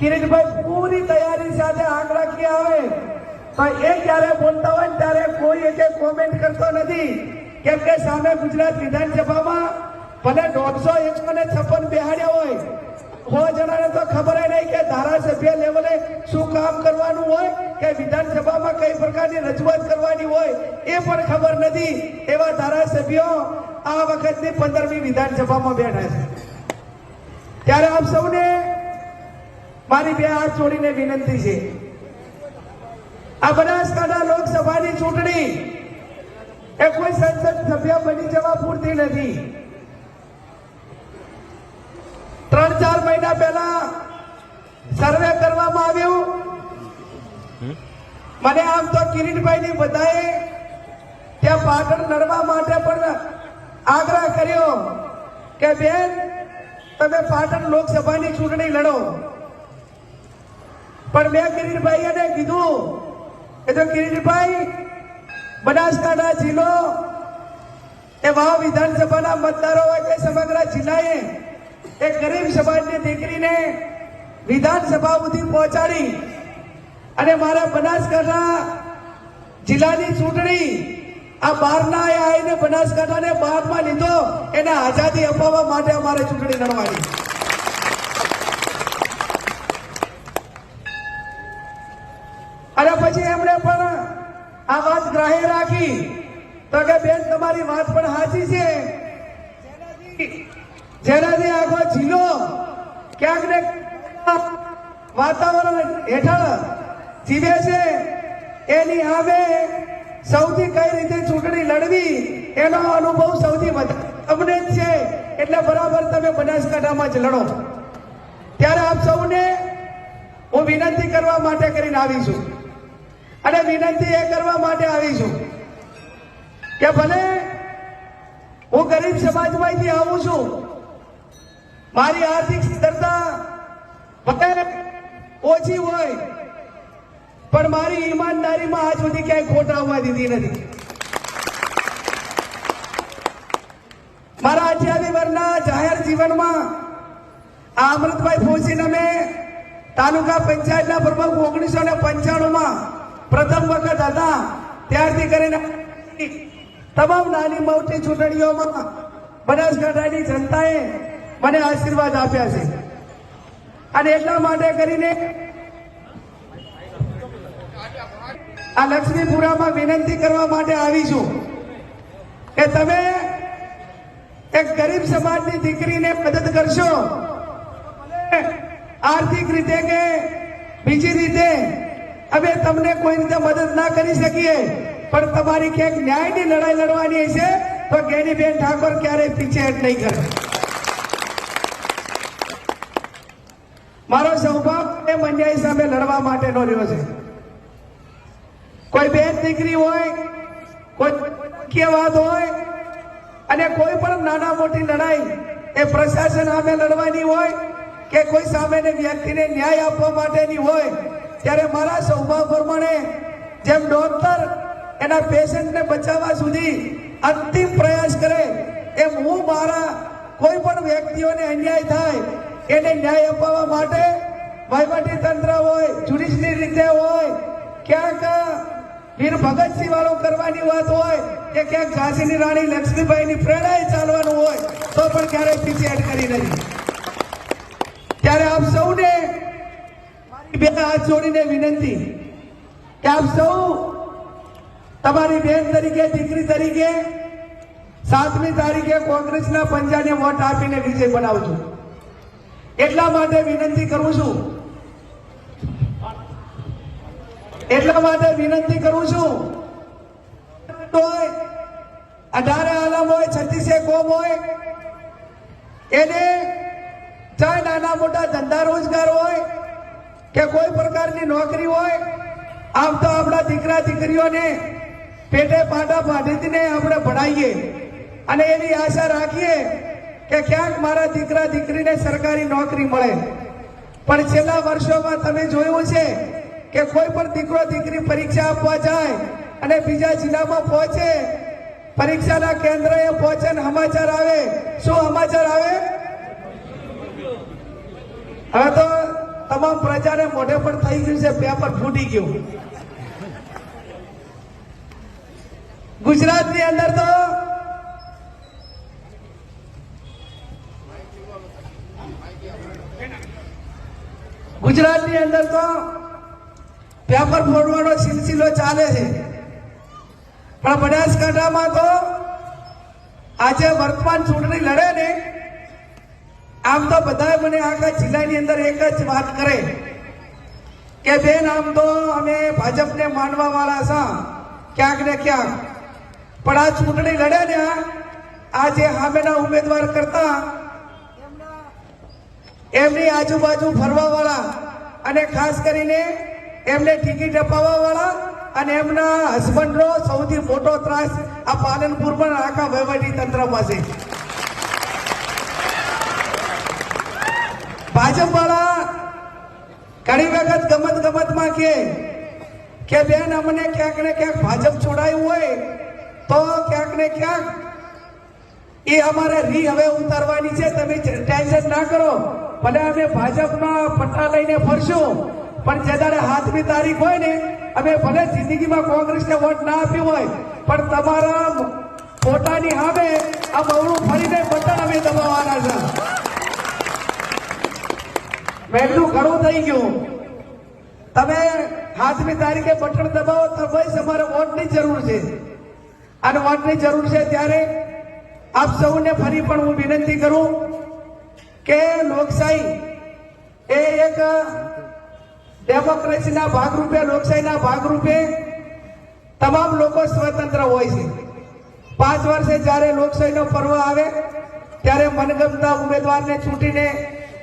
કિરીટભાઈ પૂરી તૈયારી સાથે આંકડાકીય આવે તો એ જ્યારે બોલતા હોય ત્યારે કોઈ એક કોમેન્ટ કરતો નથી, કેમ કે સામે ગુજરાત વિધાનસભામાં ભલે 150-156 બેહાડ્યા હોય, 100 જણાને તો ખબર નહીં કે ધારાસભ્ય લેવલે શું કામ કરવાનું હોય કે વિધાનસભામાં કઈ પ્રકારની રજૂઆત કરવાની હોય એ પણ ખબર નથી. એવા ધારાસભ્યો આ વખતની 15મી વિધાનસભામાં બેઠા છે. ત્યારે આપ સૌને મારી બે હાથ જોડીને વિનંતી છે, આ બનાસકાંઠા લોકસભાની ચૂંટણી એ કોઈ સંસદ સભ્ય બની જવા પૂરતી નથી. 3-4 મહિના પહેલા સર્વે કરવામાં આવ્યું. મને આમ તો કિરીટભાઈની બધાએ ત્યાં પાટણ લડવા માટે પણ આગ્રહ કર્યો કે બેન તમે પાટણ લોકસભાની ચૂંટણી લડો, પણ મેં કિરીટભાઈને કીધું કે જો કિરીટભાઈ બનાસકાંઠા જિલ્લો એ વાવ વિધાનસભાના મતદારો હોય કે સમગ્ર જિલ્લાએ એક ગરીબ સમાજની દીકરીને વિધાનસભા સુધી પહોંચાડી અને મારા બનાસકાંઠા જિલ્લાની ચૂંટણી આ બહારના આવીને બનાસકાંઠાને બહારમાં લીધો, એને આઝાદી અપાવવા માટે અમારે ચૂંટણી લડવાની. અને પછી એમણે પણ આ વાત ગ્રાહ્ય રાખી તો કે બેન તમારી વાત પણ સાચી છે, જેનાથી આખો જિલ્લો ક્યાંક ને વાતાવરણ હેઠળ જીવે છે એની સામે સૌથી કઈ રીતે ચૂંટણી લડવી એનો અનુભવ સૌથી વધારે અમને જ છે, એટલે બરાબર તમે બનાસકાંઠામાં જ લડો. ત્યારે આપ સૌને હું વિનંતી કરવા માટે કરીને આવીશું અને વિનંતી એ કરવા માટે આવીશું કે ભલે હું ગરીબ સમાજમાંથી આવું છું, મારી આર્થિક સ્થિરતા ભલે ઓછી હોય પણ મારી ઈમાનદારીમાં આજ સુધી ક્યાંય ખોટ આવવા દીધી નથી. મારા 28 વર્ષના જાહેર જીવનમાં આ અમૃતભાઈ ફોસીને મેં તાલુકા પંચાયતના પ્રમુખ 1995માં પ્રથમ વખત હતા, ત્યારથી કરીને તમામ નાની મોટી ચૂંટણીઓમાં બનાસકાંઠાની જનતાએ મને આશીર્વાદ આપ્યા છે. અને એટલા માટે કરીને આ લક્ષ્મીપુરામાં વિનંતી કરવા માટે આવીશું કે તમે એક ગરીબ સમાજની દીકરીને મદદ કરશો, આર્થિક રીતે કે બીજી રીતે અમે તમને કોઈ રીતે મદદ ના કરી શકીએ, પણ તમારી ક્યાંક ન્યાયની લડાઈ લડવાની હશે તો ગેનીબેન ઠાકોર ક્યારેય પીછેહટ નહીં કરે. મારો સૌભાગ્ય અન્યાય સામે લડવા માટેનો રહ્યો છે. કોઈ બેન દીકરી હોય, કોઈ વાત હોય અને કોઈ પણ નાના મોટી લડાઈ એ પ્રશાસન સામે લડવાની હોય કે કોઈ સામેની વ્યક્તિને ન્યાય આપવા માટેની હોય, ત્યારે મારા સૌભાગ્ય પ્રમાણે જેમ ડોક્ટર એના પેશન્ટને બચાવવા સુધી અંતિમ પ્રયાસ કરે એમ હું મારા કોઈ પણ વ્યક્તિઓને અન્યાય થાય એને ન્યાય અપાવવા માટે વહીવટી તંત્ર હોય, જ્યુડિશિયલ રીતે હોય, ક્યાંક વીર ભગતસિંહ વાળો કરવાની વાત હોય કે ક્યાંક ઝાંસીની રાણી લક્ષ્મીબાઈની પ્રેરણાએ ચાલવાનું હોય તો પણ ક્યારેય પીછેહટ કરી નથી. ત્યારે આપ સૌને મારી બે હાથ જોડીને વિનંતી કે આપ સૌ તમારી બેન તરીકે, દીકરી તરીકે 7મી તારીખે કોંગ્રેસના પંજાને વોટ આપીને વિજય બનાવજો. એટલા માટે વિનંતી કરું છું, 18 આલમ હોય, 36 કોમ હોય, એને ચાહે નાના મોટા ધંધા રોજગાર હોય કે કોઈ પ્રકારની નોકરી હોય, આમ તો આપણા દીકરા દીકરીઓને પેટે પાટા પાડીને આપણે ભણાવીએ અને એની આશા રાખીએ કે ક્યાંક મારા દીકરા દીકરીને સરકારી નોકરી મળે. પણ છેલ્લા વર્ષોમાં તમે જોયું છે કે કોઈ પણ દીકરો દીકરી પરીક્ષા આપવા જાય અને બીજા જિલ્લામાં પહોંચે, પરીક્ષાના કેન્દ્રએ પહોંચે ને સમાચાર આવે, શું સમાચાર આવે? હવે તો તમામ પ્રજાને મોઢે પર થઈ ગયું છે, પેપર ફૂટી ગયું. ગુજરાતની અંદર તો પેપર ફોડવાનો સિલસિલો ચાલે છે. પણ બનાસકાંઠામાં તો આજે વર્તમાન ચૂંટણી લડે ને, આમ તો બધા મને આખા જિલ્લાની અંદર એક જ વાત કરે કે બેન આમ તો અમે ભાજપને માનવા વાળા છે ક્યાંક ને ક્યાંક, પણ આ ચૂંટણી લડે ને આ જે સામેના ઉમેદવાર કરતા એમની આજુબાજુ ફરવા વાળા અને ખાસ કરીને એમને ટિકિટ અપાવવા વાળા અને એમના હસબન્ડનો સૌથી મોટો ત્રાસ આ પાલનપુરમાં આખા વહીવટી તંત્રમાં છે. ભાજપ વાળા ઘણી વખત ગમતમાં કે બેન અમને ક્યાંક ને ક્યાંક ભાજપ છોડાયું હોય તો ક્યાંક ને ક્યાંક એ અમારે હવે ઉતારવાની છે, તમે ટેન્શન ના કરો, ભલે અમે ભાજપના પટ્ટા લઈને ફરશું, પણ જે દાડે 7મી તારીખ હોય ને, અમે ભલે જિંદગીમાં કોંગ્રેસને વોટ ના આપ્યું હોય, પણ તમારા ફોટાની સામે આ બવડું ફરીને બટન અમે દબાવવાના છે. પહેલું ઘણું થઈ ગયું. તમે 7મી તારીખે બટન દબાવો તો બસ અમારે વોટની જરૂર છે, અને વોટની જરૂર છે ત્યારે આપ સૌને ફરી પણ હું વિનંતી કરું કે લોકશાહી એ એક ડેમોક્રેસીના ભાગરૂપે, લોકશાહીના ભાગરૂપે તમામ લોકો સ્વતંત્ર હોય છે. 5 વર્ષે જ્યારે લોકશાહીનો પર્વ આવે ત્યારે મનગમતા ઉમેદવારને ચૂંટીને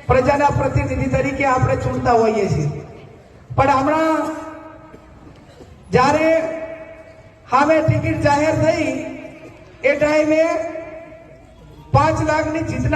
પ્રજાના પ્રતિનિધિ તરીકે આપણે ચૂંટતા હોઈએ છીએ. પણ હમણાં જ્યારે સામે ટિકિટ જાહેર થઈ એ ટાઈમે 5 લાખની જીતના